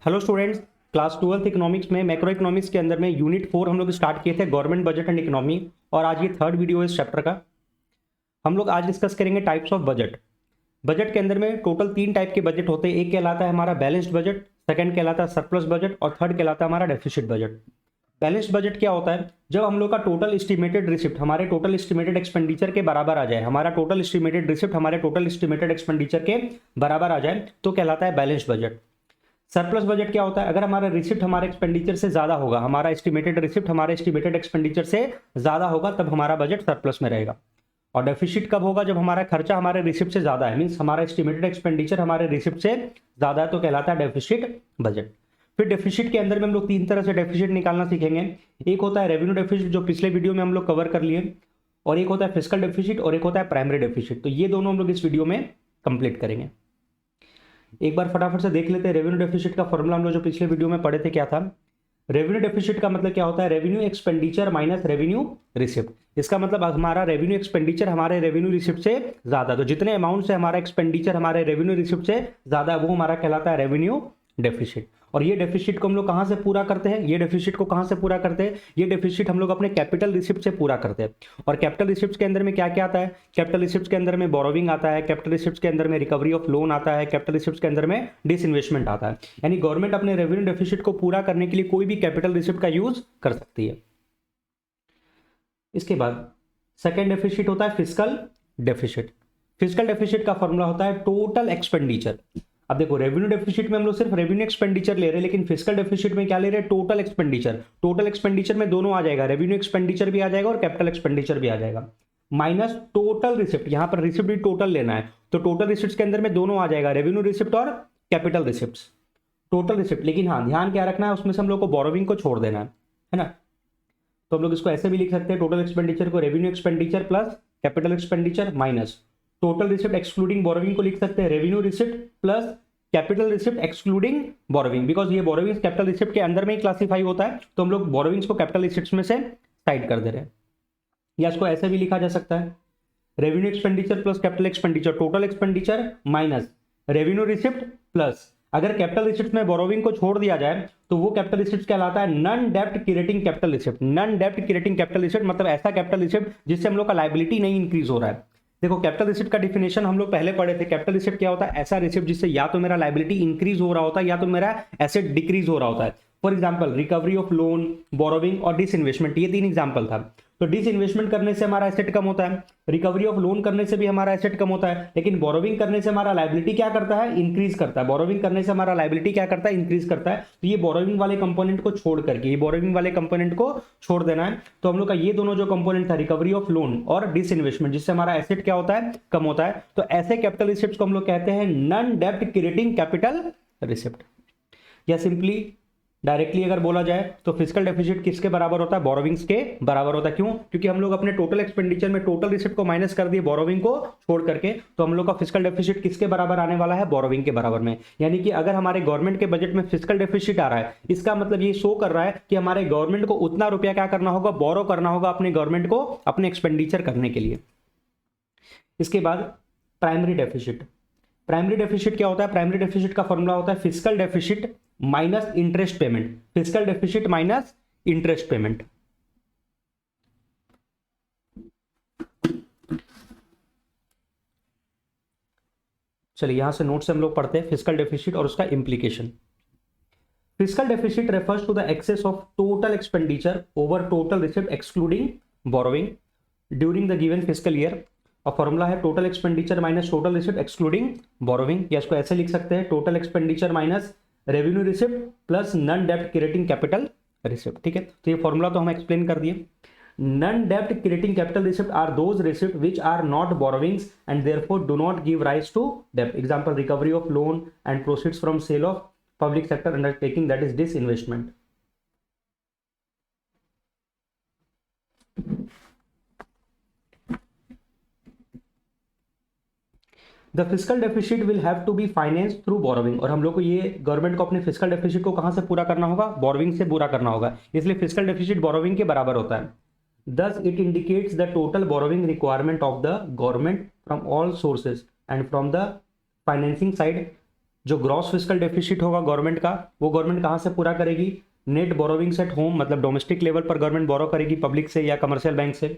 Hello students, class 12th economics में macro economics के अंदर में यूनिट 4 हम लोग स्टार्ट किए थे गवर्नमेंट बजट एंड इकोनॉमी। और आज ये थर्ड वीडियो है इस चैप्टर का। हम लोग आज डिस्कस करेंगे टाइप्स ऑफ बजट। बजट के अंदर में टोटल 3 टाइप के बजट होते हैं। एक कहलाता है हमारा बैलेंस्ड बजट, सेकंड कहलाता है सरप्लस बजट और थर्ड कहलाता है हमारा डेफिसिट बजट। बैलेंस्ड बजट क्या होता है? जब हम लोग का टोटल एस्टिमेटेड रिसिप्ट हमारे टोटल एस्टिमेटेड एक्सपेंडिचर के बराबर आ जाए, हमारा टोटल एस्टिमेटेड रिसिप्ट हमारे टोटल एस्टिमेटेड एक्सपेंडिचर के बराबर आ जाए तो कहलाता है बैलेंस्ड बजट। सरप्लस बजट क्या होता है? अगर हमारा रिसिप्ट हमारे एक्सपेंडिचर से ज्यादा होगा, हमारा एस्टिमेटेड रिसिप्ट हमारे एस्टिमेटेड एक्सपेंडिचर से ज्यादा होगा, तब हमारा बजट सरप्लस में रहेगा। और डेफिसिट कब होगा? जब हमारा खर्चा हमारे रिसिप्ट से ज्यादा है, मींस हमारा एस्टिमेटेड एक्सपेंडिचर हमारे रिसिप्ट से ज्यादा है, तो कहलाता है डेफिसिट बजट। फिर डेफिसिट के अंदर में हम लोग 3 तरह से डेफिसिट निकालना सीखेंगे। एक होता है रेवेन्यू डेफिसिट, जो पिछले वीडियो में हम लोग कवर कर लिए, और एक होता है फिस्कल डेफिसिट और एक होता है प्राइमरी डेफिसिट। तो ये दोनों हम लोग इस वीडियो में कंप्लीट करेंगे। एक बार फटाफट से देख लेते हैं रेवेन्यू डेफिसिट का फॉर्मूला। हम लोग जो पिछले वीडियो में पढ़े थे क्या था? रेवेन्यू डेफिसिट का मतलब क्या होता है? Revenue expenditure minus revenue receipt. इसका मतलब हमारा रेवेन्यू एक्सपेंडिचर हमारे रेवेन्यू रिसिप्ट से ज्यादा, तो जितने अमाउंट से हमारा एक्सपेंडिचर हमारे रेवेन्यू रिसिप्ट से ज्यादा है वो हमारा कहलाता है रेवेन्यू डेफिसिट। और ये डेफिसिट को हम लोग कहां से पूरा करते हैं? ये डेफिसिट को कहां से पूरा करते हैं? ये डेफिसिट हम लोग अपने कैपिटल रिसिप्ट से पूरा करते हैं। और कैपिटल रिसिप्ट के अंदर में क्या क्या आता है? कैपिटल रिसिप्ट के अंदर में बोरोविंग आता है, कैपिटल रिसिप्ट के अंदर में रिकवरी ऑफ लोन आता है, कैपिटल रिसिप्ट के अंदर में डिसइन्वेस्टमेंट आता है। यानी गवर्नमेंट अपने रेवेन्यू डेफिसिट को पूरा करने के लिए कोई भी कैपिटल रिसिप्ट का यूज कर सकती है। इसके बाद सेकेंड डेफिसिट होता है फिस्कल डेफिसिट। फिस्कल डेफिसिट का फॉर्मूला होता है टोटल एक्सपेंडिचर। अब देखो, रेवेन्यू डेफिसिट में हम लोग सिर्फ रेवेन्यू एक्सपेंडिचर ले रहे हैं, लेकिन फिस्कल डेफिसिट में क्या ले रहे हैं? Total expenditure. टोटल एक्सपेंडिचर में दोनों आ जाएगा, रेवेन्यू एक्सपेंडिचर भी आ जाएगा और कैपिटल एक्सपेंडिचर भी आ जाएगा, माइनस टोटल रिसिप्ट। यहां पर रिसिप्ट भी टोटल लेना है, तो टोटल रिसिप्ट के अंदर में दोनों आ जाएगा, रेवेन्यू रिसिप्ट और कैपिटल रिसिप्ट। टोटल रिसिप्ट, लेकिन हाँ ध्यान क्या रखना है, उसमें से हम लोग को बोरोविंग को छोड़ देना है ना। तो हम लोग इसको ऐसे भी लिख सकते हैं, टोटल एक्सपेंडिचर को revenue expenditure plus capital expenditure minus total receipt excluding borrowing को लिख सकते हैं revenue receipt plus capital receipt excluding borrowing. Because ये बोरोविंग कैपिटल रिसिप्ट के अंदर में ही क्लासीफाई होता है, तो हम लोग बोरोविंग्स को कैपिटल रिसिप्ट में से साइड कर दे रहे हैं। या इसको ऐसे भी लिखा जा सकता है, revenue expenditure plus capital expenditure, total expenditure minus revenue receipt plus, अगर कैपिटल रिसिप्ट में बोरोविंग को छोड़ दिया जाए तो वो कैपिटल रिसिप्ट कहलाता है नॉन डेब्ट क्रिएटिंग कैपिटल रिसिप्ट। नॉन डेब्ट क्रिएटिंग कैपिटल रिसिप्ट मतलब ऐसा कैपिटल रिसिप्ट जिससे हम लोग का लायबिलिटी नहीं इंक्रीज हो रहा है। देखो, कैपिटल रिसिप्ट का डिफिनेशन हम लोग पहले पढ़े थे। कैपिटल रिसिप्ट क्या होता है? ऐसा रिसिप्ट जिससे या तो मेरा लायबिलिटी इंक्रीज हो रहा होता है या तो मेरा एसेट डिक्रीज हो रहा होता है। For example recovery of loan, borrowing और डिसइन्वेस्टमेंट, ये 3 एग्जांपल था। तो डिसइन्वेस्टमेंट करने से हमारा एसेट कम होता है, रिकवरी ऑफ लोन करने से भी हमारा एसेट कम होता है, लेकिन बोरोविंग करने से हमारा लायबिलिटी क्या करता है? इंक्रीज करता है। बोरोविंग करने से हमारा लायबिलिटी क्या करता है? इंक्रीज करता है। तो ये बोरोविंग वाले कंपोनेंट को छोड़ करके, ये बोरोविंग वाले कंपोनेंट को छोड़ देना है। तो हम लोग का ये दोनों जो कंपोनेंट था, रिकवरी ऑफ लोन और डिसइन्वेस्टमेंट, जिससे हमारा एसेट क्या होता है? कम होता है। तो ऐसे कैपिटल रिसिप्ट को हम लोग कहते हैं नॉन डेब्ट क्रिएटिंग कैपिटल रिसिप्ट। या सिंपली डायरेक्टली अगर बोला जाए तो फिस्कल डेफिसिट किसके बराबर होता है? बोरोविंग्स के बराबर होता है। क्यों? क्योंकि हम लोग अपने टोटल एक्सपेंडिचर में टोटल रिसिप्ट को माइनस कर दिए बोरोविंग को छोड़ करके, तो हम लोग का फिस्कल डेफिसिट किसके बराबर आने वाला है? बोरोविंग के बराबर में। यानी कि अगर हमारे गवर्नमेंट के बजट में फिस्कल डेफिसिट आ रहा है, इसका मतलब ये शो कर रहा है कि हमारे गवर्नमेंट को उतना रुपया क्या करना होगा? बोरो करना होगा अपने गवर्नमेंट को अपने एक्सपेंडिचर करने के लिए। इसके बाद प्राइमरी डेफिसिट। प्राइमरी डेफिसिट क्या होता है? प्राइमरी डेफिसिट का फॉर्मूला होता है fiscal deficit minus interest payment. Fiscal deficit minus interest payment. चलिए यहां से नोट से हम लोग पढ़ते हैं फिस्कल डेफिसिट और उसका implication. Fiscal deficit refers to the excess of total expenditure over total receipt excluding borrowing during the given fiscal year. और फॉर्मूला है total expenditure minus total receipt excluding borrowing. या इसको ऐसे लिख सकते हैं, total expenditure minus revenue receipt plus non डेब्ट creating capital receipt. ठीक है, तो ये फॉर्मूला तो हम एक्सप्लेन कर दिए। नॉन डेब्ट creating capital receipt are those receipt which are not borrowings and therefore do not give rise to डेब्ट। Example recovery of loan and proceeds from cell of public sector undertaking, that is disinvestment. The fiscal deficit will have to be finance through borrowing. और हम लोग को ये government को अपने fiscal deficit को कहां से पूरा करना होगा? बोरोविंग से पूरा करना होगा। इसलिए फिस्कल डेफिसिट बोरोविंग के बराबर होता है। Thus, it indicates the total borrowing requirement of the government from all sources and from the financing side जो ग्रॉस फिस्कल डेफिसिट होगा गवर्नमेंट का, वो गवर्नमेंट कहाँ से पूरा करेगी? नेट बोरोविंग्स एट होम, मतलब डोमेस्टिक लेवल पर गवर्नमेंट बोरो करेगी पब्लिक से या कमर्शियल बैंक से,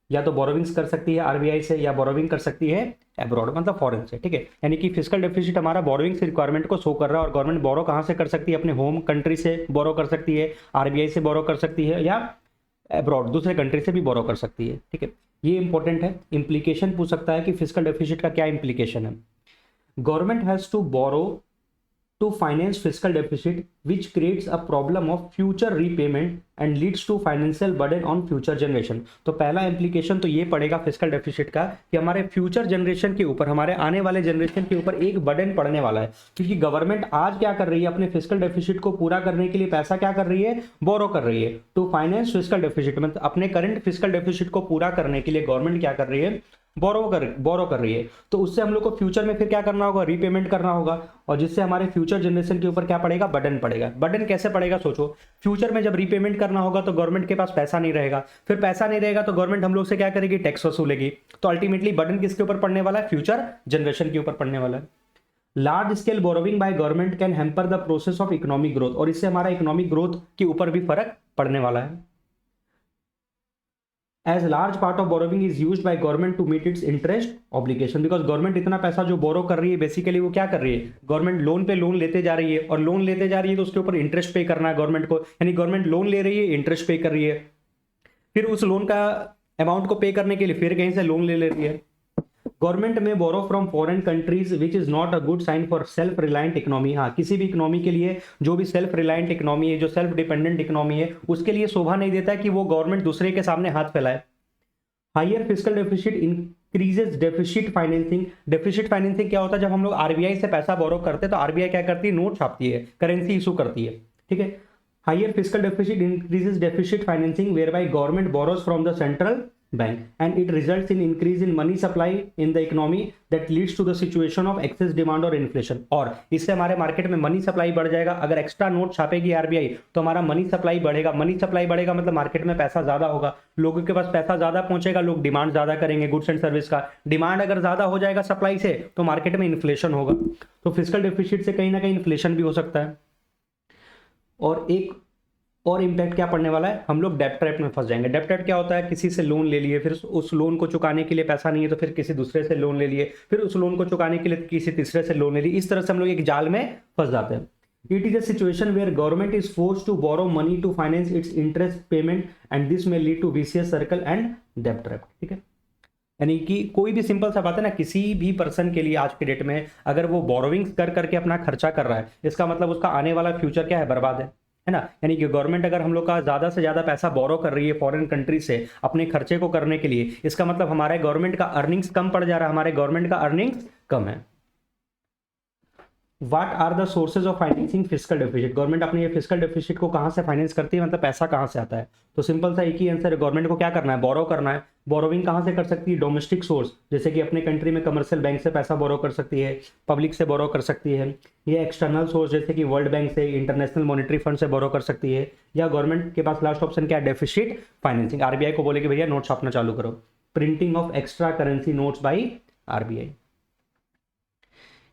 या तो बोरोविंग्स कर सकती है आरबीआई से, या बोरोविंग कर सकती है अब्रॉड मतलब फॉरेन से, ठीक है। यानी कि फिस्कल डेफिसिट हमारा बोरोविंग्स रिक्वायरमेंट को शो कर रहा है, और गवर्नमेंट बोरो कहाँ से कर सकती है? अपने होम कंट्री से बोरो कर सकती है, आरबीआई से बोरो कर सकती है, या अब्रॉड दूसरे कंट्री से भी बोरो कर सकती है, ठीक है। ये इंपॉर्टेंट है। इंप्लीकेशन पूछ सकता है कि फिस्कल डेफिसिट का क्या इंप्लीकेशन है। Government has to borrow to finance fiscal deficit, which creates a problem of future repayment and leads to financial burden on future generation। तो पहला implication तो ये पड़ेगा फिस्कल डेफिसिट का कि हमारे फ्यूचर जनरेशन के ऊपर, हमारे आने वाले जनरेशन के ऊपर एक बर्डन पड़ने वाला है, क्योंकि गवर्नमेंट आज क्या कर रही है? अपने फिस्कल डेफिसिट को पूरा करने के लिए पैसा क्या कर रही है? बोरो कर रही है। टू फाइनेंस फिस्कल डेफिसिट मतलब अपने करंट फिस्कल डेफिसिट को पूरा करने के लिए गवर्नमेंट क्या कर रही है? बोरो कर रही है। तो उससे हम लोग को फ्यूचर में फिर क्या करना होगा? रीपेमेंट करना होगा, और जिससे हमारे फ्यूचर जनरेशन के ऊपर क्या पड़ेगा? बर्डन पड़ेगा। बर्डन कैसे पड़ेगा? सोचो, फ्यूचर में जब रीपेमेंट करना होगा तो गवर्नमेंट के पास पैसा नहीं रहेगा, फिर पैसा नहीं रहेगा तो गवर्नमेंट हम लोग से क्या करेगी? टैक्स वसूलेगी। तो अल्टीमेटली बर्डन किसके ऊपर पड़ने वाला है? फ्यूचर जनरेशन के ऊपर पड़ने वाला है। Large scale borrowing by government can hamper the process of economic growth, और इससे हमारा इकोनॉमिक ग्रोथ के ऊपर भी फर्क पड़ने वाला है। As large part of borrowing is used by government to meet its interest obligation, because government इतना पैसा जो बोरो कर रही है, बेसिकली वो क्या कर रही है? गवर्नमेंट लोन पे लोन लेते जा रही है, और लोन लेते जा रही है तो उसके ऊपर इंटरेस्ट पे करना है गवर्नमेंट को, यानी गवर्नमेंट लोन ले रही है, इंटरेस्ट पे कर रही है, फिर उस लोन का अमाउंट को पे करने के लिए फिर कहीं से लोन ले रही है। गवर्नमेंट में borrow from foreign countries which is not a good sign for self reliant economy. हाँ, किसी भी इकोनॉमी के लिए, जो भी सेल्फ रिलायंट इकोनॉमी है, जो सेल्फ डिपेंडेंट इकोनॉमी है, उसके लिए शोभा नहीं देता है कि वो गवर्नमेंट दूसरे के सामने हाथ फैलाए। Higher fiscal deficit increases deficit financing. Deficit financing क्या होता है? जब हम लोग आरबीआई से पैसा बोरो करते हैं तो आरबीआई क्या करती है? नोट छापती है, करेंसी इशू करती है, ठीक है। Higher fiscal deficit increases deficit financing whereby government borrows from the central bank and it results in increase in money supply in the economy that leads to the situation of excess demand और inflation. और इससे हमारे market में money supply बढ़ जाएगा। अगर extra note छापेगी RBI तो हमारा मनी सप्लाई बढ़ेगा। मनी सप्लाई बढ़ेगा मतलब मार्केट में पैसा ज्यादा होगा, लोगों के पास पैसा ज्यादा पहुंचेगा, लोग डिमांड ज्यादा करेंगे गुड्स एंड सर्विस का। डिमांड अगर ज्यादा हो जाएगा सप्लाई से तो मार्केट में इन्फ्लेशन होगा। तो फिस्कल डेफिसिट से कहीं ना कहीं इन्फ्लेशन भी हो सकता है। और एक और इम्पैक्ट क्या पड़ने वाला है? हम लोग डेब्ट ट्रैप में फंस जाएंगे। डेब्ट ट्रैप क्या होता है? किसी से लोन ले लिए, फिर उस लोन को चुकाने के लिए पैसा नहीं है तो फिर किसी दूसरे से लोन ले लिए, फिर उस लोन को चुकाने के लिए किसी तीसरे से लोन ले लिए। इस तरह से हम लोग एक जाल में फंस जाते हैं। It is a situation where government is forced to borrow money to finance its interest payment and this may lead to vicious circle and डेब्ट ट्रैप, ठीक है। यानी कि कोई भी सिंपल सा बात है ना, किसी भी पर्सन के लिए आज के डेट में अगर वो बोरोविंग्स कर करके अपना खर्चा कर रहा है, इसका मतलब उसका आने वाला फ्यूचर क्या है? बर्बाद है ना। यानी कि गवर्नमेंट अगर हम लोग का ज्यादा से ज्यादा पैसा बोरो कर रही है फॉरेन कंट्री से अपने खर्चे को करने के लिए, इसका मतलब हमारे गवर्नमेंट का अर्निंग्स कम पड़ जा रहा है, हमारे गवर्नमेंट का अर्निंग्स कम है। What are the sources of financing fiscal deficit? Government अपने ये फिस्कल डेफिसिट को कहां से फाइनेंस करती है, मतलब पैसा कहां से आता है? तो सिंपल सा एक ही आंसर है, गवर्नमेंट को क्या करना है? बोरो करना है। बोरोविंग कहां से कर सकती है? डोमेस्टिक सोर्स, जैसे कि अपने कंट्री में कमर्शियल बैंक से पैसा बोरो कर सकती है, पब्लिक से बोरो कर सकती है, या एक्सटर्नल सोर्स जैसे कि वर्ल्ड बैंक से, इंटरनेशनल मॉनिटरी फंड से बोरो कर सकती है, या गवर्नमेंट के पास लास्ट ऑप्शन क्या है? Deficit financing. आरबीआई को बोले कि भैया नोट छापना चालू करो, printing of extra currency notes by RBI.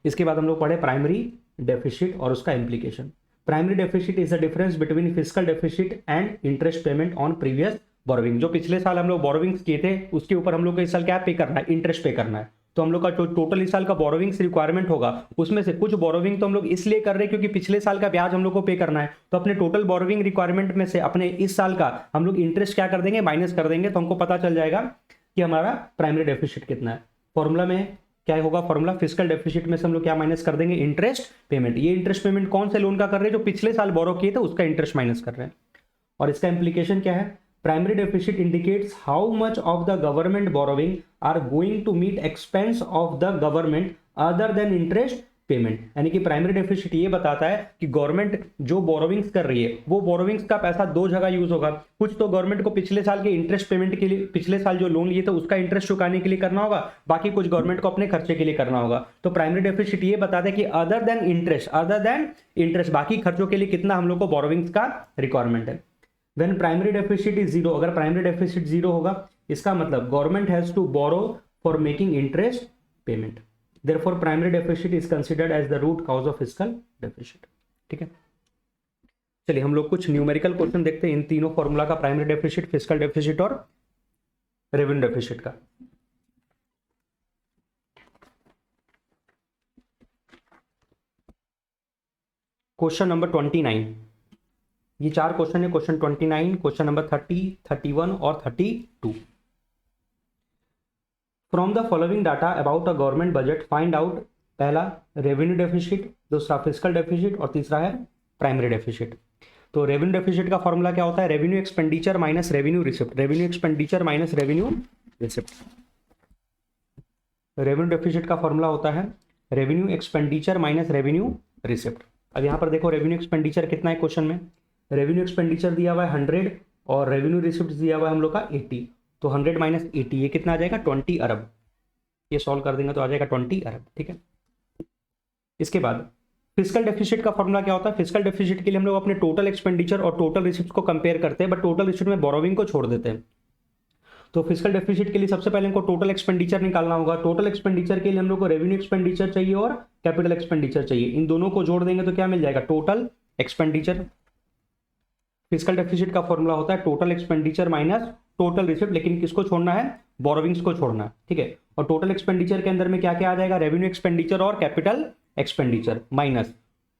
इसके बाद हम लोग पढ़े प्राइमरी डेफिसिट और उसका implication. Primary deficit is the difference between fiscal deficit and interest payment on previous borrowing. जो पिछले साल हम लोग बोरोविंग्स किए थे उसके ऊपर हम लोग को इस साल क्या पे करना है? इंटरेस्ट पे करना है। तो हम लोग का जो टोटल इस साल का बोरोविंग्स रिक्वायरमेंट होगा उसमें से कुछ बोरोविंग तो हम लोग इसलिए कर रहे हैं क्योंकि पिछले साल का ब्याज हम लोग को पे करना है। तो अपने टोटल बोरोविंग रिक्वायरमेंट में से अपने इस साल का हम लोग इंटरेस्ट क्या कर देंगे? माइनस कर देंगे। तो हमको पता चल जाएगा कि हमारा प्राइमरी डेफिसिट कितना है। फॉर्मूला में क्या होगा? फॉर्मूला फिस्कल डेफिसिट में से हम लोग क्या माइनस कर देंगे? Interest payment. ये इंटरेस्ट पेमेंट कौन से लोन का कर रहे हैं? जो पिछले साल बोरो किए थे उसका इंटरेस्ट माइनस कर रहे हैं। और इसका इंप्लीकेशन क्या है? Primary deficit indicates how much of the government borrowing are going to meet expense of the government other than interest payment. यानी कि प्राइमरी डेफिसिट ये बताता है कि गवर्नमेंट जो बोरोविंग्स कर रही है वो बोरोविंग्स का पैसा दो जगह यूज होगा। कुछ तो गवर्नमेंट को पिछले साल के इंटरेस्ट पेमेंट के लिए, पिछले साल जो लोन लिए थे उसका इंटरेस्ट चुकाने के लिए करना होगा, बाकी कुछ गवर्नमेंट को अपने खर्चे के लिए करना होगा। तो प्राइमरी डेफिसिट ये बताता है कि अदर देन इंटरेस्ट बाकी खर्चों के लिए कितना हम लोग को बोरोविंग्स का रिक्वायरमेंट है। When primary deficit is zero, अगर प्राइमरी डेफिसिट जीरो होगा इसका मतलब government has to borrow for making interest payment. Therefore primary deficit is considered as the root cause of fiscal deficit. ठीक है, चलिए हम लोग कुछ न्यूमेरिकल क्वेश्चन देखते हैं इन तीनों फॉर्मूला का, प्राइमरी डेफिसिट, फिस्कल डेफिसिट और रेवेन्यू डेफिसिट का। क्वेश्चन नंबर 29, ये 4 क्वेश्चन है, क्वेश्चन 29, क्वेश्चन नंबर 30, 31 और 32। From the following data about a government budget find out, पहला रेवेन्यू डेफिसिट, दूसरा फिस्कल डेफिसिट और तीसरा है प्राइमरी डेफिसिट। तो रेवेन्यू डेफिसिट का फॉर्मूला क्या होता है? Revenue expenditure minus revenue receipt, revenue expenditure minus revenue receipt. Revenue deficit का फॉर्मूला होता है revenue expenditure minus revenue receipt. अब यहाँ पर देखो रेवेन्यू एक्सपेंडिचर कितना है क्वेश्चन में, रेवेन्यू एक्सपेंडिचर दिया हुआ है 100 और रेवेन्यू रिसिप्ट दिया हुआ है हम लोग का 80, तो 100 माइनस 80 ये कितना आ जाएगा? 20 अरब। ये सॉल्व कर देंगे तो आ जाएगा 20 अरब। ठीक है, इसके बाद फिस्कल डेफिसिट का फॉर्मूला क्या होता है? फिस्कल डेफिसिट के लिए हम लोग अपने टोटल एक्सपेंडिचर और टोटल रिसिप्ट को कंपेयर करते हैं, बट टोटल रिसिप्ट में बोरोविंग को छोड़ देते हैं। तो फिस्कल डेफिसिट के लिए सबसे पहले हमको टोटल एक्सपेंडिचर निकालना होगा। टोटल एक्सपेंडिचर के लिए हम लोग को रेवेन्यू एक्सपेंडिचर चाहिए और कैपिटल एक्सपेंडिचर चाहिए, इन दोनों को जोड़ देंगे तो क्या मिल जाएगा? Total expenditure. फिस्कल डेफिसिट का फॉर्मूला होता है total expenditure minus total receipt, लेकिन किसको छोड़ना है? बोरोविंग्स को छोड़ना है। ठीक है, और टोटल एक्सपेंडिचर के अंदर में क्या क्या आ जाएगा? रेवेन्यू एक्सपेंडिचर और capital expenditure minus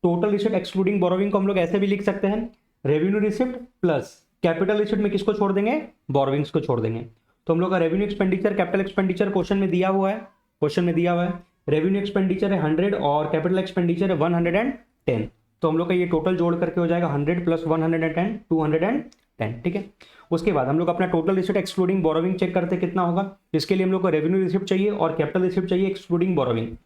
total receipt excluding borrowing को हम लोग ऐसे भी लिख सकते हैं, revenue receipt plus capital receipt में किसको छोड़ देंगे? बोरोविंग्स को छोड़ देंगे। तो हम लोग का revenue expenditure capital expenditure question में दिया हुआ है, रेवेन्यू एक्सपेंडिचर है 100 और कैपिटल एक्सपेंडिचर है 110। तो हम लोग का ये टोटल जोड़ करके हो जाएगा 100 प्लस 110 210। ठीक है, उसके बाद हम लोग अपना total receipt excluding borrowing check करते कितना होगा। इसके लिए हम लोग को रेवेन्यू रिसिप्ट चाहिए और कैपिटल रिसिप्ट चाहिए एक्सक्लूडिंग बोरोविंग।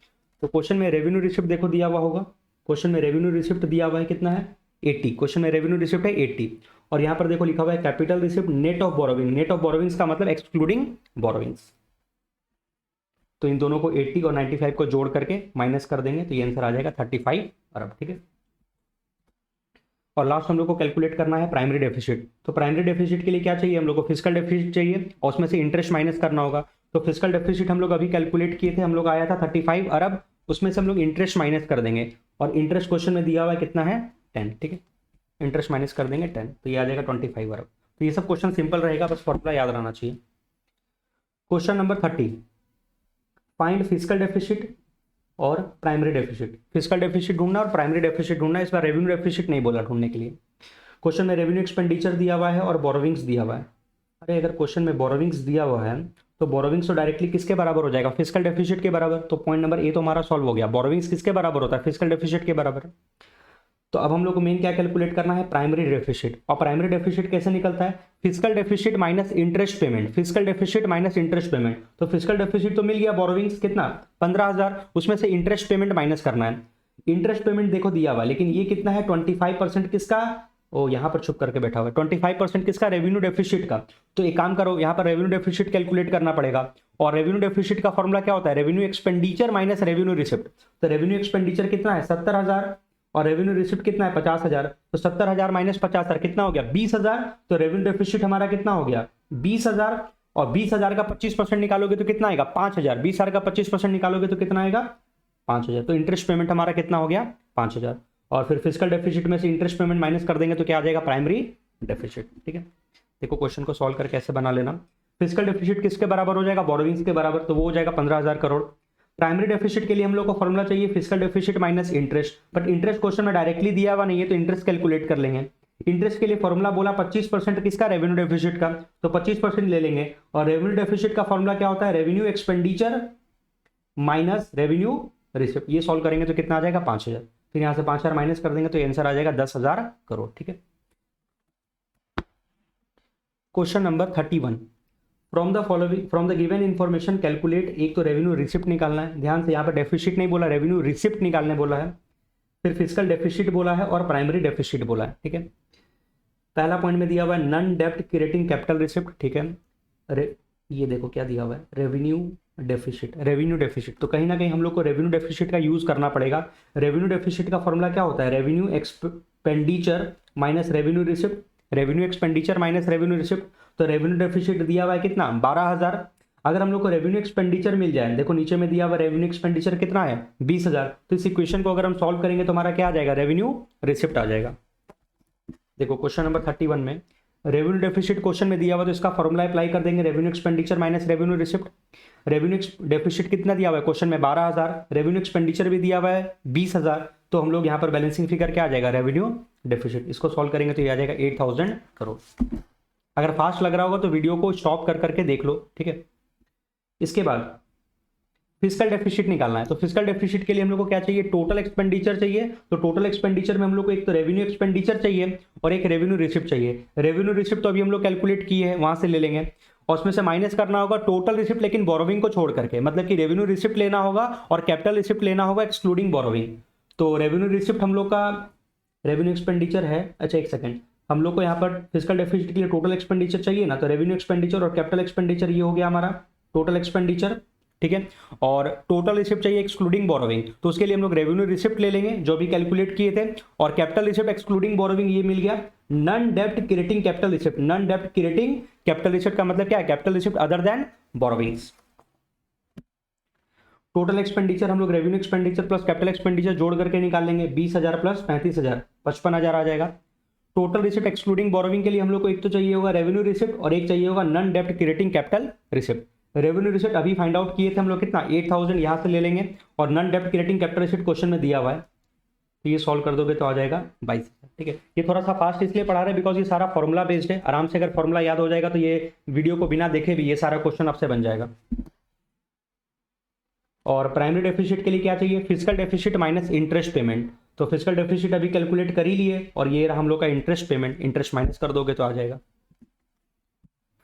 तो क्वेश्चन में रेवेन्यू रिसिप्ट देखो दिया हुआ होगा, क्वेश्चन में रेवेन्यू रिसिप्ट दिया हुआ है कितना है? 80। क्वेश्चन में रेवेन्यू रिसिप्ट है 80 और यहाँ पर देखो लिखा हुआ है capital receipt net of borrowing. Net of borrowings का मतलब एक्सक्लूडिंग बोरोविंग्स। तो इन दोनों को 80 और 95 को जोड़ करके माइनस कर देंगे तो ये आंसर आ जाएगा 35 अरब। ठीक है, और लास्ट हम लोग को कैलकुलेट करना है प्राइमरी डेफिसिट। तो प्राइमरी डेफिसिट के लिए क्या चाहिए? हम लोग को फिस्कल डेफिसिट चाहिए और उसमें से इंटरेस्ट माइनस करना होगा। तो फिस्कल डेफिसिट हम लोग अभी कैलकुलेट किए थे, हम लोग आया था 35 अरब, उसमें से हम लोग इंटरेस्ट माइनस कर देंगे और इंटरेस्ट क्वेश्चन में दिया हुआ है कितना है? 10। ठीक है, इंटरेस्ट माइनस कर देंगे 10 तो ये आ जाएगा 25 अरब। तो ये सब क्वेश्चन सिंपल रहेगा, बस फॉर्मूला याद रहना चाहिए। Question number 30, find fiscal deficit और प्राइमरी डेफिसिट। फिस्कल डेफिसिट ढूंढना और प्राइमरी डेफिसिट ढूंढना, इस बार रेवेन्यू डेफिसिट नहीं बोला ढूंढने के लिए। क्वेश्चन में रेवेन्यू एक्सपेंडिचर दिया हुआ है और बोरोविंग्स दिया हुआ है। अरे अगर क्वेश्चन में बोरोविंग्स दिया हुआ है तो बोरोविंग्स तो डायरेक्टली किसके बराबर हो जाएगा? फिस्कल डेफिसिट के बराबर। तो पॉइंट नंबर ए तो हमारा सॉल्व हो गया। बोरोविंग्स किसके बराबर होता है? फिस्कल डेफिसिट के बराबर। तो अब हम लोग को मेन क्या कैलकुलेट करना है? Primary deficit. और प्राइमरी डेफिसिट कैसे निकलता है? Fiscal deficit minus interest payment, fiscal deficit minus interest payment. तो फिस्कल डेफिसिट तो मिल गया, बोरोविंग्स कितना? 15,000, उसमें से इंटरेस्ट पेमेंट माइनस करना है। इंटरेस्ट पेमेंट देखो दिया हुआ, लेकिन ये कितना है? 25% किसका? ओ यहाँ पर छुप करके बैठा हुआ है। 25% किसका? रेवेन्यू डेफिसिट का। तो एक काम करो, यहाँ पर रेवेन्यू डेफिसिट कैलकुलेट करना पड़ेगा और रेवेन्यू डेफिसिट का फॉर्मूला क्या होता है? Revenue expenditure minus revenue receipt. तो रेवेन्यू एक्सपेंडिचर कितना है? 70,000 और रेवेन्यू रिसिप्ट कितना है? 50,000। तो 70,000 माइनस 50,000 कितना हो गया? 20,000। तो रेवेन्यू डेफिसिट हमारा कितना हो गया? 20,000 और 20,000 का 25% निकालोगे तो कितना आएगा? 5,000। 20,000 का 25% निकालोगे तो कितना आएगा? 5,000। तो इंटरेस्ट पेमेंट हमारा कितना हो गया? 5,000। और फिर फिस्कल डेफिसिट में से इंटरेस्ट पेमेंट माइनस कर देंगे तो क्या आ जाएगा? Primary deficit. ठीक है, देखो क्वेश्चन को सॉल्व करके ऐसे बना लेना। फिस्कल डेफिसिट किसके बराबर हो जाएगा? बोरोविंग्स के बराबर, तो वो हो जाएगा 15,000 करोड़। प्राइमरी डेफिसिट के लिए हम लोग को फॉर्मूला चाहिए fiscal deficit minus interest, but interest question में डायरेक्टली दिया हुआ नहीं है तो इंटरेस्ट कैलकुलेट कर लेंगे। इंटरेस्ट के लिए फॉर्मूला बोला 25% किसका? रेवेन्यू डेफिसिट का, तो 25% ले लेंगे। और रेवेन्यू डेफिसिट का फॉर्मूला क्या होता है? Revenue expenditure minus revenue receipt. ये सॉल्व करेंगे तो कितना आ जाएगा? 5,000। फिर यहां से 5,000 माइनस कर देंगे तो आंसर आ जाएगा 10,000 करोड़। ठीक है, question number 31, from the given information calculate. एक तो रेवेन्यू रिसिप्ट निकालना है, ध्यान से यहाँ पर डेफिसिट नहीं बोला, रेवेन्यू रिसिप्ट निकालने बोला है। फिर फिस्कल डेफिसिट बोला है और प्राइमरी डेफिसिट बोला है। ठीक है, पहला पॉइंट में दिया हुआ है नन डेप्ट क्रिएटिंग कैपिटल रिसिप्ट। ठीक है, अरे ये देखो क्या दिया हुआ है? Revenue deficit. तो कहीं ना कहीं हम लोग को रेवेन्यू डेफिसिट का यूज करना पड़ेगा। रेवेन्यू डेफिसिट का फॉर्मूला क्या होता है? Revenue expenditure minus revenue receipt, revenue expenditure minus revenue receipt. तो रेवेन्यू डेफिसिट दिया हुआ है कितना? 12,000 अगर हम लोग को रेवेन्यू एक्सपेंडिचर मिल जाए, देखो नीचे में दिया हुआ रेवेन्यू एक्सपेंडिचर कितना है 20,000, तो इस इक्वेशन को अगर हम सॉल्व करेंगे तो हमारा क्या आ जाएगा, रेवेन्यू रिसिप्ट आ जाएगा। देखो क्वेश्चन नंबर 31 में रेवेन्यू डेफिसिट क्वेश्चन में दिया हुआ, तो इसका फॉर्मूला अप्लाई कर देंगे, revenue expenditure minus revenue receipt. Revenue deficit कितना दिया हुआ है क्वेश्चन में 12,000, रेवेन्यू एक्सपेंडिचर भी दिया हुआ है 20,000, तो हम लोग यहाँ पर बैलेंसिंग फिगर क्या आ जाएगा, रेवेन्यू डेफिसिट। इसको सॉल्व करेंगे तो ये आ जाएगा 8,000 करोड़। अगर फास्ट लग रहा होगा तो वीडियो को स्टॉप कर करके देख लो, ठीक है। इसके बाद फिजिकल डेफिसिट निकालना है, तो फिजिकल डेफिसिट के लिए हम लोग को क्या चाहिए, टोटल एक्सपेंडिचर चाहिए। तो टोटल एक्सपेंडिचर में हम लोग को एक तो रेवेन्यू एक्सपेंडिचर चाहिए और एक रेवेन्यू रिसिप्ट चाहिए। रेवेन्यू रिसिप्ट तो अभी हम लोग कैलकुलेट किए हैं, वहां से ले लेंगे और उसमें से माइनस करना होगा टोटल रिसिप्ट, लेकिन बोरोविंग को छोड़ करके, मतलब कि रेवेन्यू रिसिप्ट लेना होगा और कैपिटल रिसिप्ट लेना होगा एक्सक्लूडिंग बोरोविंग। तो रेवेन्यू रिसिप्ट हम लोग का रेवेन्यू एक्सपेंडिचर है, अच्छा एक सेकंड, हम लोग को यहाँ पर फिजिकल डेफिसिट के लिए टोटल एक्सपेंडिचर चाहिए ना, तो रेवेन्यू एक्सपेंडिचर और कैपिटल एक्सपेंडिचर ये हो गया हमारा टोटल एक्सपेंडिचर, ठीक है। और टोटल रिसिप्ट चाहिए एक्सक्लूडिंग बोरोविंग, तो उसके लिए हम लोग रेवेन्यू रिसिप्ट ले लेंगे जो भी कैलकुलेट किए थे, और कैपिटल रिसिप्ट एक्सक्लूडिंग बोरोविंग ये मिल गया नॉन डेब्ट क्रिएटिंग कैपिटल रिसिप्ट। नॉन डेब्ट क्रिएटिंग कैपिटल रिसिप्ट का मतलब क्या है, capital receipt other than borrowings. Total expenditure हम लोग revenue expenditure plus capital expenditure जोड़ करके निकाल लेंगे, 20,000 प्लस 35,000 55,000 आ जाएगा। टोटल रिसिप्ट एक्सक्लूडिंग बोरोविंग के लिए हम लोग को एक तो चाहिए होगा रेवेन्यू रिसिप्ट और एक चाहिए होगा नॉन डेब्ट creating capital receipt. Revenue receipt अभी फाइंड आउट किए थे हम लोग कितना, 8,000 यहां से ले लेंगे, और नॉन डेब्ट क्रिएटिंग कैपिटल रिसिप्ट क्वेश्चन में दिया हुआ है, तो ये सॉल्व कर दोगे तो आ जाएगा 22,000, ठीक है। ये थोड़ा सा फास्ट इसलिए पढ़ा रहे बिकॉज ये सारा फॉर्मुला बेस्ड है, आराम से अगर फॉर्मुला याद हो जाएगा तो ये वीडियो को बिना देखे भी ये सारा क्वेश्चन आपसे बन जाएगा। और प्राइमरी डेफिसिट के लिए क्या चाहिए, physical deficit minus interest payment. तो फिजिकल डेफिसिट अभी कैलकुलेट कर ही लिए, और ये रहा हम लोग का इंटरेस्ट पेमेंट, इंटरेस्ट माइनस कर दोगे तो आ जाएगा,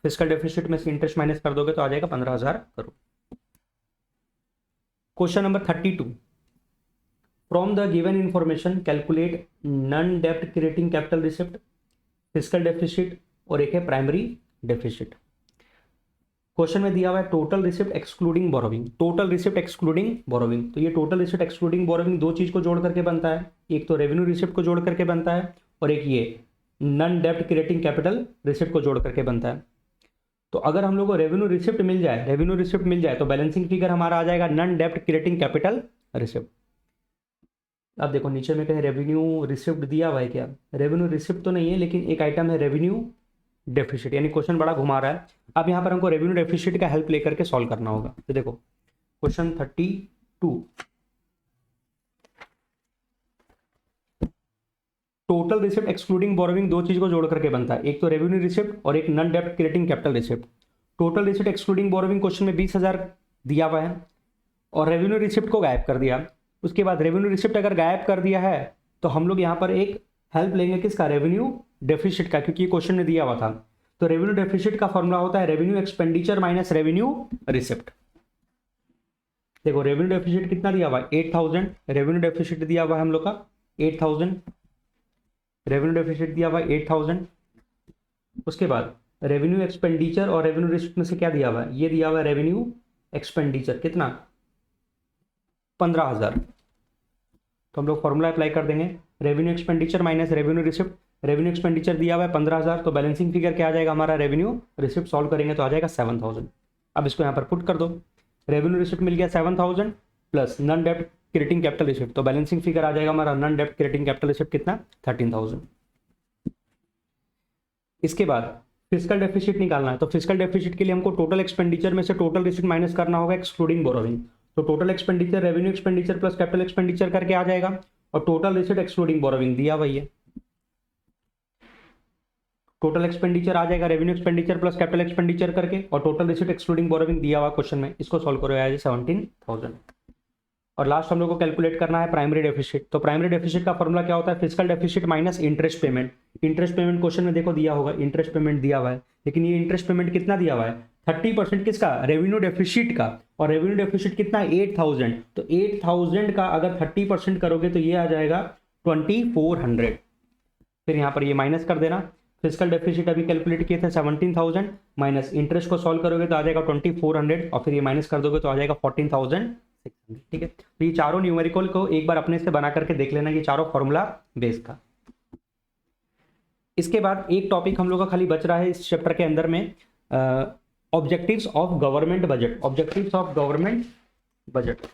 फिजिकल डेफिसिट में से इंटरेस्ट माइनस कर दोगे तो आ जाएगा 15,000 crore. Question number 32, from the given information calculate non डेब्ट creating capital receipt, physical deficit और एक है प्राइमरी डेफिसिट। क्वेश्चन में दिया हुआ है total receipt excluding borrowing, total receipt excluding borrowing. तो ये टोटल रिसिप्ट एक्सक्लूडिंग बोरोविंग दो चीज को जोड़ करके बनता है, एक तो रेवेन्यू रिसिप्ट को जोड़ करके बनता है और एक ये नॉन डेब्ट क्रिएटिंग कैपिटल रिसिप्ट को जोड़ करके बनता है। तो अगर हम लोग को रेवेन्यू रिसिप्ट मिल जाए, रेवेन्यू रिसिप्ट मिल जाए तो बैलेंसिंग फिगर हमारा आ जाएगा नॉन डेब्ट क्रिएटिंग कैपिटल रिसिप्ट। अब देखो नीचे में कहीं रेवेन्यू रिसिप्ट दिया हुआ है क्या, रेवेन्यू रिसिप्ट तो नहीं है, लेकिन एक आइटम है रेवेन्यू डेफिसिट, यानी क्वेश्चन बड़ा घुमा रहा है। अब यहाँ पर हमको रेवेन्यू डेफिसिट का हेल्प लेकर के सॉल्व करना होगा। तो देखो question 32, total receipt excluding borrowing दो चीज को जोड़ करके बनता है, एक तो रेवेन्यू रिसिप्ट और एक नॉन डेब्ट creating capital receipt. Total receipt excluding borrowing question में 20,000 दिया हुआ है और रेवेन्यू रिसिप्ट को गायब कर दिया। उसके बाद रेवेन्यू रिसिप्ट अगर गायब कर दिया है तो हम लोग यहाँ पर एक हेल्प लेंगे किसका, रेवेन्यू डेफिसिट का, क्योंकि ये क्वेश्चन में दिया हुआ था। तो रेवेन्यू डेफिसिट का फॉर्मूला होता है revenue expenditure minus revenue receipt. देखो रेवेन्यू डेफिसिट कितना दिया हुआ है 8,000, रेवेन्यू डेफिसिट दिया हुआ है हम लोग का 8,000, रेवेन्यू डेफिसिट दिया हुआ है 8,000। उसके बाद रेवेन्यू एक्सपेंडिचर और रेवेन्यू रिसिप्ट में से क्या दिया हुआ है, ये दिया हुआ है रेवेन्यू एक्सपेंडिचर कितना 15,000। तो हम लोग फॉर्मूला अप्लाई कर देंगे revenue expenditure minus revenue receipt. Revenue expenditure दिया हुआ है 15,000, तो बैलेंसिंग फिगर क्या आ जाएगा हमारा, रेवेन्यू रिसिप्ट सॉल्व करेंगे तो आ जाएगा 7,000। अब इसको यहाँ पर पुट कर दो, रेवेन्यू रिसिप्ट मिल गया 7,000 प्लस नॉन डेब्ट क्रिएटिंग कैपिटल रिसिप्ट, तो बैलेंसिंग फिगर आ जाएगा हमारा नॉन डेब्ट क्रिएटिंग कैपिटल रिसिप्ट कितना 13,000। इसके बाद फिजिकल डेफिसिट निकालना है, तो फिजिकल डेफिसिट के लिए हमको टोटल एक्सपेंडिचर में से टोटल रिसिप्ट माइनस करना होगा एक्सक्लूडिंग बोरोविंग। तो total expenditure revenue expenditure plus capital expenditure करके आ जाएगा, और टोटल रिसिप्ट एक्सक्लूडिंग बोरोविंग दिया हुआ है। टोटल एक्सपेंडिचर आ जाएगा revenue expenditure plus capital expenditure करके, और टोटल रिसिप्ट एक्सक्लूडिंग बोरोविंग दिया हुआ क्वेश्चन में, इसको सॉल्व करो आया 17,000। और लास्ट हम लोग को कैलकुलेट करना है प्राइमरी डेफिसिट। तो प्राइमरी डेफिसिट का फॉर्मूला क्या होता है, physical deficit minus interest payment. Interest payment question में देखो दिया होगा, इंटरेस्ट पेमेंट दिया हुआ है, लेकिन ये इंटरेस्ट पेमेंट कितना दिया हुआ है 30% किसका, रेवेन्यू डेफिसिट का, और रेवेन्यू डेफिसिट कितना 8,000। तो 8,000 का अगर 30% करोगे तो ये आ जाएगा 2,400। फिर यहाँ पर ये माइनस कर देना, फिजिकल डेफिसिट अभी कैलकुलेट किए थे 17,000 माइनस इंटरेस्ट को सॉल्व करोगे तो आ जाएगा 2,400, और फिर ये माइनस कर दोगे तो आ जाएगा 14,600। ठीक है, तो ये चारों न्यूमेरिकल को एक बार अपने से बना करके देख लेना, ये चारों फॉर्मूला बेस का। इसके बाद एक टॉपिक हम लोग का खाली बच रहा है इस चैप्टर के अंदर में, objectives of government budget, objectives of government budget,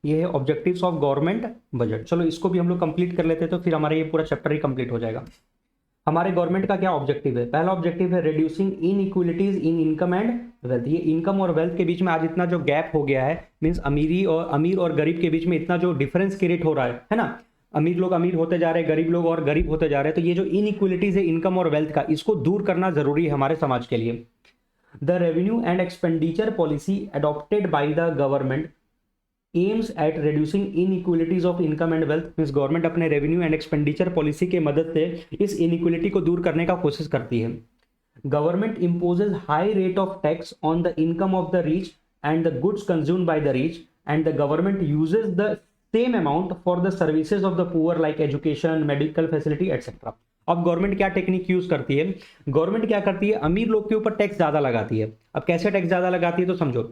ये है ऑब्जेक्टिव्स ऑफ गवर्नमेंट बजट। चलो इसको भी हम लोग कंप्लीट कर लेते हैं तो फिर हमारा ये पूरा चैप्टर ही कंप्लीट हो जाएगा। हमारे गवर्नमेंट का क्या ऑब्जेक्टिव है? पहला ऑब्जेक्टिव है reducing inequalities in income and wealth. ये इनकम और वेल्थ के बीच में आज इतना जो गैप हो गया है, मींस अमीर और गरीब के बीच में इतना जो डिफरेंस क्रिएट हो रहा है ना, अमीर लोग अमीर होते जा रहे हैं, गरीब लोग और गरीब होते जा रहे हैं, तो ये जो इनइक्वालिटीज है इनकम और वेल्थ का, इसको दूर करना जरूरी है हमारे समाज के लिए। The revenue and expenditure policy adopted by the government aims at reducing inequalities of income and wealth. Means government अपने रेवेन्यू एंड एक्सपेंडिचर पॉलिसी के मदद से इस इनइक्वालिटी को दूर करने का कोशिश करती है। Government imposes high rate of tax on the income of the rich and the goods consumed by the rich and the government uses the same amount for the services of the poor like education, medical facility etcetera. अब government क्या technique use करती है? Government क्या करती है, अमीर लोग के ऊपर टैक्स ज्यादा लगाती है। अब कैसे टैक्स ज्यादा लगाती है तो समझो,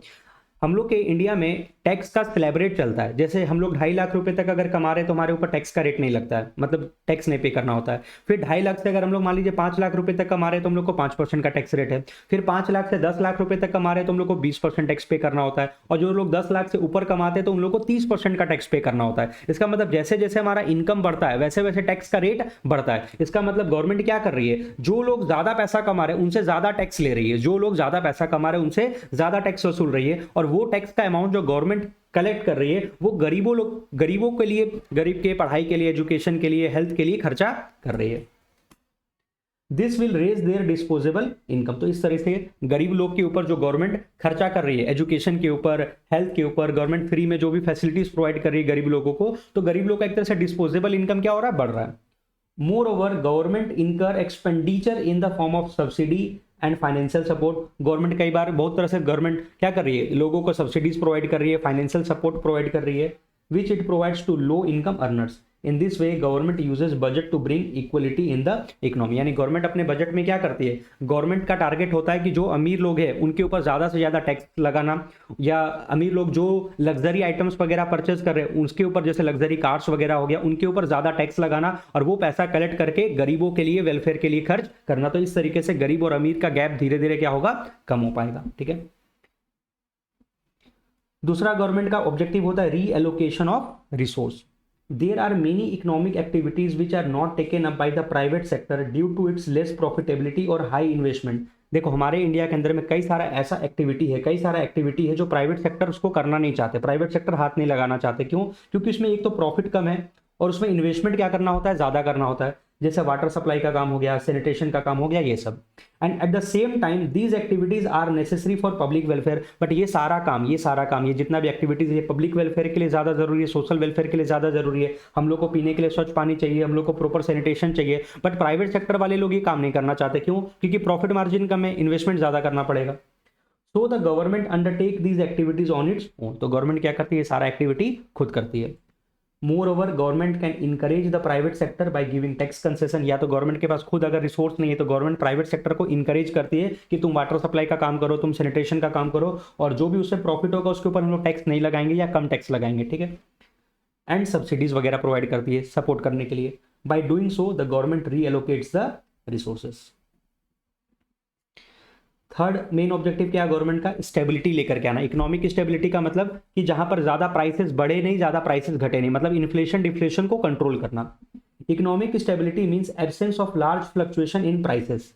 हम लोग के इंडिया में टैक्स का स्लैब रेट चलता है। जैसे हम लोग 2.5 लाख रुपए तक अगर कमा रहे हैं तो हमारे ऊपर टैक्स का रेट नहीं लगता है, मतलब टैक्स नहीं पे करना होता है। फिर 2.5 लाख से अगर हम लोग मान लीजिए 5 लाख रुपए तक कमा रहे हैं तो हम लोग को 5% का टैक्स रेट है। फिर 5 लाख से 10 लाख रुपए तक कमा रहे हैं तो हम लोग को 20% टैक्स पे करना होता है। और जो लोग 10 लाख से ऊपर कमाते हैं तो उन लोग को 30% का टैक्स पे करना होता है। इसका मतलब जैसे जैसे हमारा इनकम बढ़ता है वैसे वैसे टैक्स का रेट बढ़ता है। इसका मतलब गवर्नमेंट क्या कर रही है, जो लोग ज्यादा पैसा कमा रहे हैं उनसे ज्यादा टैक्स ले रही है, जो लोग ज्यादा पैसा कमा रहे हैं उनसे ज्यादा टैक्स वसूल रही है। और वो टैक्स का अमाउंट जो गवर्नमेंट कलेक्ट कर रही है वो गरीबों के लिए, गरीब के पढ़ाई के लिए, एजुकेशन के लिए, हेल्थ के लिए खर्चा कर रही है। This will raise their disposable income. तो इस तरह से गरीब लोग के ऊपर जो गवर्नमेंट खर्चा कर रही है, एजुकेशन के ऊपर, हेल्थ के ऊपर, गवर्नमेंट फ्री में जो भी फैसिलिटीज प्रोवाइड कर रही है गरीब लोगों को, तो गरीब लोग का एक तरह से डिस्पोजेबल इनकम क्या हो रहा है, बढ़ रहा है। मोर ओवर गवर्नमेंट इनकर expenditure in the form of subsidy and financial support. Government कई बार बहुत तरह से गवर्नमेंट क्या कर रही है, लोगों को सब्सिडीज प्रोवाइड कर रही है, फाइनेंशियल सपोर्ट प्रोवाइड कर रही है, which it provides to low income earners. In this way government uses budget to bring equality in the economy. यानी गवर्नमेंट अपने बजट में क्या करती है, गवर्नमेंट का टारगेट होता है कि जो अमीर लोग हैं उनके ऊपर ज्यादा से ज्यादा टैक्स लगाना, या अमीर लोग जो लग्जरी आइटम्स वगैरह परचेज कर रहे हैं उसके ऊपर, जैसे लग्जरी कार्स वगैरह हो गया, उनके ऊपर ज्यादा टैक्स लगाना और वो पैसा कलेक्ट करके गरीबों के लिए, वेलफेयर के लिए खर्च करना। तो इस तरीके से गरीब और अमीर का गैप धीरे धीरे क्या होगा, कम हो पाएगा। ठीक है। दूसरा गवर्नमेंट का ऑब्जेक्टिव होता है reallocation of resource. There are many economic activities which are not taken up by the private sector due to its less profitability और high investment। देखो हमारे इंडिया के अंदर में कई सारा ऐसा एक्टिविटी है जो प्राइवेट सेक्टर उसको करना नहीं चाहते, प्राइवेट सेक्टर हाथ नहीं लगाना चाहते। क्यों? क्योंकि उसमें एक तो प्रॉफिट कम है और उसमें इन्वेस्टमेंट क्या करना होता है, ज्यादा करना होता है। जैसे वाटर सप्लाई का काम हो गया, सैनिटेशन का काम हो गया, ये सब। And at the same time these activities are necessary for public welfare. But ये सारा काम ये जितना भी एक्टिविटीज है पब्लिक वेलफेयर के लिए ज्यादा जरूरी है, सोशल वेलफेयर के लिए ज्यादा जरूरी है। हम लोग को पीने के लिए स्वच्छ पानी चाहिए, हम लोग को प्रॉपर सैनिटेशन चाहिए। बट प्राइवेट सेक्टर वाले लोग ये काम नहीं करना चाहते। क्यों? क्योंकि प्रॉफिट मार्जिन कम है, इन्वेस्टमेंट ज्यादा करना पड़ेगा। सो the government undertake these activities on its own. तो गवर्नमेंट क्या करती है, सारा एक्टिविटी खुद करती है। Moreover, government can encourage the private sector by giving tax concession। या तो गवर्नमेंट के पास खुद अगर रिसोर्स नहीं है तो गवर्नमेंट प्राइवेट सेक्टर को इंकरेज करती है कि तुम वाटर सप्लाई का काम करो, तुम सैनिटेशन का काम करो, और जो भी उससे प्रॉफिट होगा उसके ऊपर हम लोग टैक्स नहीं लगाएंगे या कम टैक्स लगाएंगे। ठीक है। एंड सब्सिडीज वगैरह प्रोवाइड करती है सपोर्ट करने के लिए। By doing so the government reallocates the resources. Third main objective क्या है गवर्नमेंट का, स्टेबिलिटी लेकर के आना। इकोनॉमिक स्टेबिलिटी का मतलब कि जहां पर ज्यादा प्राइसेस बढ़े नहीं, ज्यादा प्राइसेस घटे नहीं, मतलब इन्फ्लेशन डिफ्लेशन को कंट्रोल करना। Economic stability means absence of large fluctuation in prices.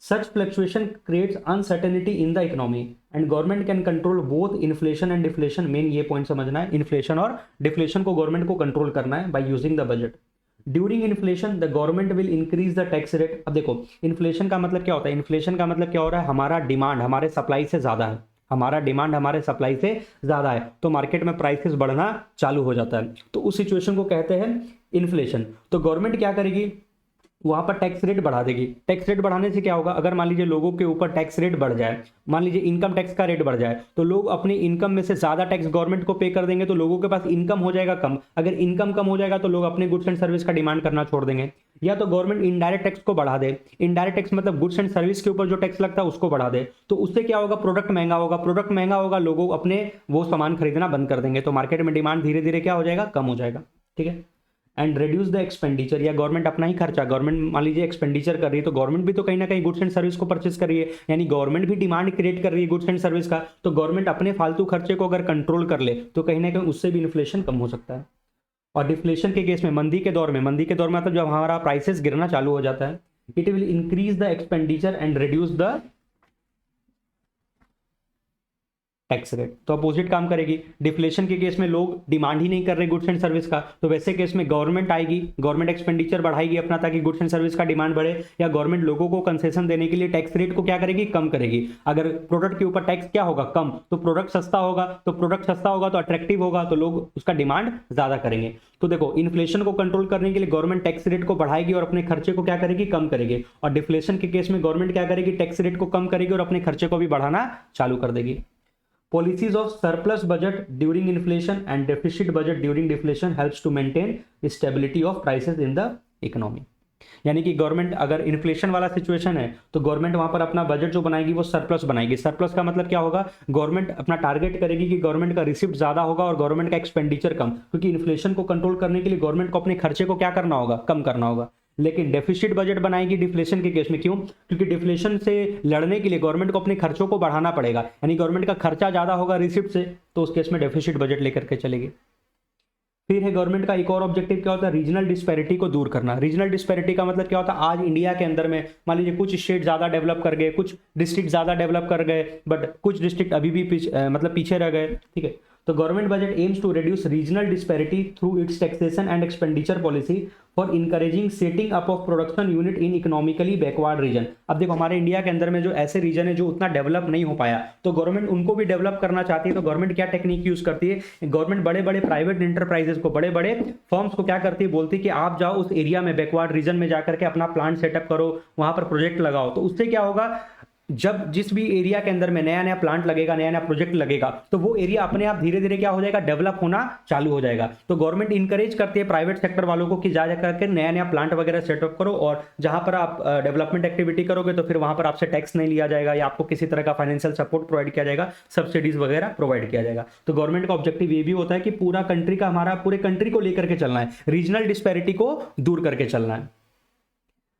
Such fluctuation creates uncertainty in the economy and government can control both inflation and deflation. Main ये पॉइंट समझना है, इन्फ्लेशन और deflation को government को control करना है by using the budget. During inflation the government will increase the tax rate. अब देखो इन्फ्लेशन का मतलब क्या होता है, इन्फ्लेशन का मतलब क्या हो रहा है, हमारा डिमांड हमारे सप्लाई से ज्यादा है, हमारा डिमांड हमारे सप्लाई से ज्यादा है, तो मार्केट में प्राइसेस बढ़ना चालू हो जाता है। तो उस सिचुएशन को कहते हैं इन्फ्लेशन। तो गवर्नमेंट क्या करेगी, वहां पर टैक्स रेट बढ़ा देगी। टैक्स रेट बढ़ाने से क्या होगा, अगर मान लीजिए लोगों के ऊपर टैक्स रेट बढ़ जाए, मान लीजिए इनकम टैक्स का रेट बढ़ जाए, तो लोग अपनी इनकम में से ज्यादा टैक्स गवर्नमेंट को पे कर देंगे, तो लोगों के पास इनकम हो जाएगा कम। अगर इनकम कम हो जाएगा तो लोग अपने गुड्स एंड सर्विस का डिमांड करना छोड़ देंगे। या तो गवर्नमेंट इनडायरेक्ट टैक्स को बढ़ा दे, इनडायरेक्ट टैक्स मतलब गुड्स एंड सर्विस के ऊपर जो टैक्स लगता है उसको बढ़ा दे, तो उससे क्या होगा, प्रोडक्ट महंगा होगा, प्रोडक्ट महंगा होगा, लोगों अपने वो सामान खरीदना बंद कर देंगे, तो मार्केट में डिमांड धीरे धीरे क्या हो जाएगा, कम हो जाएगा। ठीक है। एंड रिड्यूस द एक्सपेंडिचर, या गवर्नमेंट अपना ही खर्चा, गवर्नमेंट मान लीजिए एक्सपेंडिचर कर रही है तो गवर्नमेंट भी तो कहीं ना कहीं गुड्स एंड सर्विस को परचेस कर रही है, यानी गवर्नमेंट भी डिमांड क्रिएट कर रही है गुड्स एंड सर्विस का, तो गवर्नमेंट अपने फालतू खर्चे को अगर कंट्रोल कर ले तो कहीं ना कहीं उससे भी इन्फ्लेशन कम हो सकता है। और डिफ्लेशन के केस में मंदी के दौर में मतलब जब हमारा प्राइसेस गिरना चालू हो जाता है, it will increase the expenditure and reduce the tax rate, तो अपोजिट काम करेगी। डिफ्लेशन के केस में लोग डिमांड ही नहीं कर रहे गुड्स एंड सर्विस का, तो वैसे केस में गवर्नमेंट आएगी, गवर्नमेंट एक्सपेंडिचर बढ़ाएगी अपना ताकि गुड्स एंड सर्विस का डिमांड बढ़े, या गवर्नमेंट लोगों को कंसेशन देने के लिए टैक्स रेट को क्या करेगी, कम करेगी। अगर प्रोडक्ट के ऊपर टैक्स क्या होगा, कम, तो प्रोडक्ट सस्ता होगा, तो अट्रैक्टिव होगा, तो लोग उसका डिमांड ज्यादा करेंगे। तो देखो, इन्फ्लेशन को कंट्रोल करने के लिए गवर्नमेंट टैक्स रेट को बढ़ाएगी और अपने खर्चे को क्या करेगी, कम करेगी। और डिफ्लेशन के केस में गवर्नमेंट क्या करेगी, टैक्स रेट को कम करेगी और अपने खर्चे को भी बढ़ाना चालू कर देगी। Policies of surplus budget during inflation and deficit budget during deflation helps to maintain stability of prices in the economy। यानी कि गवर्नमेंट अगर इन्फ्लेशन वाला सिचुएशन है तो गवर्नमेंट वहां पर अपना बजट जो बनाएगी वो सरप्लस बनाएगी। सरप्लस का मतलब क्या होगा, गवर्नमेंट अपना टारगेट करेगी कि गवर्नमेंट का रिसिप्ट ज्यादा होगा और गवर्नमेंट का एक्सपेंडिचर कम, क्योंकि इन्फ्लेशन को कंट्रोल करने के लिए गवर्नमेंट को अपने खर्चे को क्या करना होगा, कम करना होगा। लेकिन डेफिसिट बजट बनाएगी डिफ्लेशन के केस में, क्यों, क्योंकि डिफ्लेशन से लड़ने के लिए गवर्नमेंट को अपने खर्चों को बढ़ाना पड़ेगा, यानी गवर्नमेंट का खर्चा ज्यादा होगा रिसिप्ट से, तो उस केस में डेफिसिट बजट लेकर के चलेगी। फिर है गवर्नमेंट का एक और ऑब्जेक्टिव क्या होता है, रीजनल डिस्पैरिटी को दूर करना। रीजनल डिस्पैरिटी का मतलब क्या होता है, आज इंडिया के अंदर में मान लीजिए कुछ स्टेट ज्यादा डेवलप कर गए, कुछ डिस्ट्रिक्ट ज्यादा डेवलप कर गए, बट कुछ डिस्ट्रिक्ट अभी भी पीछे रह गए, ठीक है। तो government budget aims to reduce regional disparity through its taxation and expenditure policy for encouraging setting up of production unit in economically backward region. अब देखो, हमारे इंडिया के अंदर में जो ऐसे रीजन है जो उतना डेवलप नहीं हो पाया, तो गवर्नमेंट उनको भी डेवलप करना चाहती है, तो गवर्नमेंट क्या टेक्निक यूज करती है, गवर्नमेंट बड़े बड़े प्राइवेट इंटरप्राइजेस को, बड़े बड़े फर्म्स को क्या करती है, बोलती है कि आप जाओ उस एरिया में, बैकवर्ड रीजन में जाकर के अपना प्लांट सेटअप करो, वहां पर प्रोजेक्ट लगाओ। तो उससे क्या होगा, जब जिस भी एरिया के अंदर में नया नया प्लांट लगेगा, नया नया प्रोजेक्ट लगेगा, तो वो एरिया अपने आप धीरे धीरे क्या हो जाएगा, डेवलप होना चालू हो जाएगा। तो गवर्नमेंट इंकरेज करती है प्राइवेट सेक्टर वालों को कि जा करके नया नया प्लांट वगैरह सेटअप करो, और जहां पर आप डेवलपमेंट एक्टिविटी करोगे तो फिर वहां पर आपसे टैक्स नहीं लिया जाएगा, या आपको किसी तरह का फाइनेंशियल सपोर्ट प्रोवाइड किया जाएगा, सब्सिडीज वगैरह प्रोवाइड किया जाएगा। तो गवर्नमेंट का ऑब्जेक्टिव ये भी होता है कि पूरा कंट्री का, हमारा पूरे कंट्री को लेकर के चलना है, रीजनल डिस्पैरिटी को दूर करके चलना है।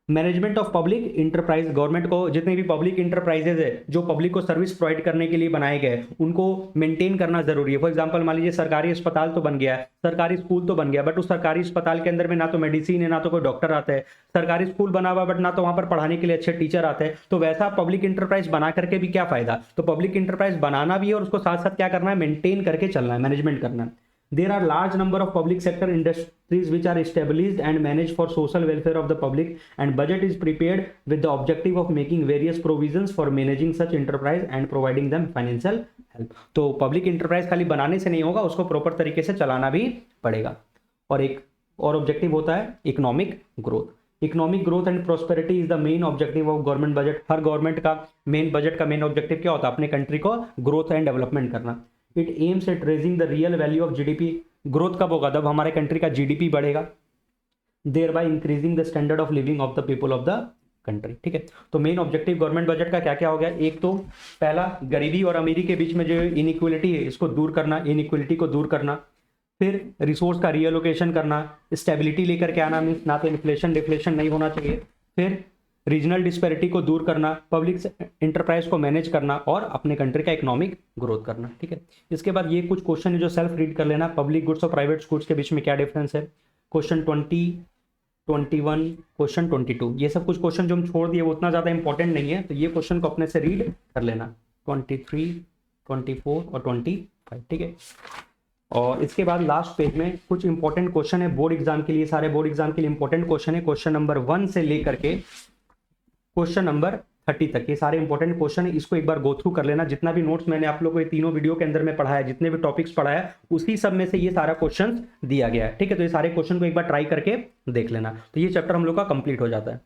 Management of public enterprise, government को जितने भी पब्लिक इंटरप्राइजेज है जो पब्लिक को सर्विस प्रोवाइड करने के लिए बनाए गए, उनको मेंटेन करना जरूरी है। फॉर एग्जांपल मान लीजिए सरकारी अस्पताल तो बन गया है, सरकारी स्कूल तो बन गया, बट उस सरकारी अस्पताल के अंदर में ना तो मेडिसिन है, ना तो कोई डॉक्टर आता है। सरकारी स्कूल बना हुआ बट ना तो वहां पर पढ़ाने के लिए अच्छे टीचर आते हैं। तो वैसा पब्लिक इंटरप्राइज बना करके भी क्या फायदा। तो पब्लिक इंटरप्राइज बनाना भी है और उसको साथ साथ क्या करना है, मेंटेन करके चलना है, मैनेजमेंट करना है। There are large number of public sector industries which are established and managed for social welfare of the public, and budget is prepared with the objective of making various provisions for managing such enterprise and providing them financial help। तो public enterprise खाली बनाने से नहीं होगा, उसको proper तरीके से चलाना भी पड़ेगा। और एक और ऑब्जेक्टिव होता है economic growth. Economic growth and prosperity is the main objective of government budget. हर गवर्नमेंट का मेन बजट का मेन ऑब्जेक्टिव क्या होता है, अपने कंट्री को ग्रोथ एंड डेवलपमेंट करना। It aims at raising the real value of GDP. Growth कब होगा, जब हमारे कंट्री का जीडीपी बढ़ेगा, thereby increasing the standard of living of the people of the country, ठीक है। तो मेन ऑब्जेक्टिव गवर्नमेंट बजट का क्या क्या हो गया, एक तो पहला गरीबी और अमीरी के बीच में जो इनइक्वलिटी है इसको दूर करना, इनइक्वलिटी को दूर करना। फिर रिसोर्स का रीअलोकेशन करना, स्टेबिलिटी लेकर के आना, मीन्स ना तो इन्फ्लेशन डिफ्लेशन नहीं होना चाहिए। फिर रीजनल डिस्पैरिटी को दूर करना, पब्लिक इंटरप्राइज को मैनेज करना और अपने कंट्री का इकोनॉमिक ग्रोथ करना, ठीक है। इसके बाद ये कुछ क्वेश्चन है जो सेल्फ रीड कर लेना। पब्लिक गुड्स और प्राइवेट गुड्स के बीच में क्या डिफरेंस है, क्वेश्चन 20, 21, क्वेश्चन 22, ये सब कुछ क्वेश्चन जो हम छोड़ दिए वो उतना ज़्यादा इंपॉर्टेंट नहीं है, तो ये क्वेश्चन को अपने से रीड कर लेना। 23, 24 और 25, ठीक है। और इसके बाद लास्ट पेज में कुछ इंपॉर्टेंट क्वेश्चन है बोर्ड एग्जाम के लिए, सारे बोर्ड एग्जाम के लिए इंपॉर्टेंट क्वेश्चन है। क्वेश्चन नंबर 1 से लेकर के क्वेश्चन नंबर 30 तक ये सारे इंपॉर्टेंट क्वेश्चन है, इसको एक बार गो थ्रू कर लेना। जितना भी नोट्स मैंने आप लोगों को ये तीनों वीडियो के अंदर में पढ़ाया, जितने भी टॉपिक्स पढ़ाया, उसी सब में से ये सारा क्वेश्चन दिया गया है, ठीक है। तो ये सारे क्वेश्चन को एक बार ट्राई करके देख लेना, तो ये चैप्टर हम लोग का कंप्लीट हो जाता है।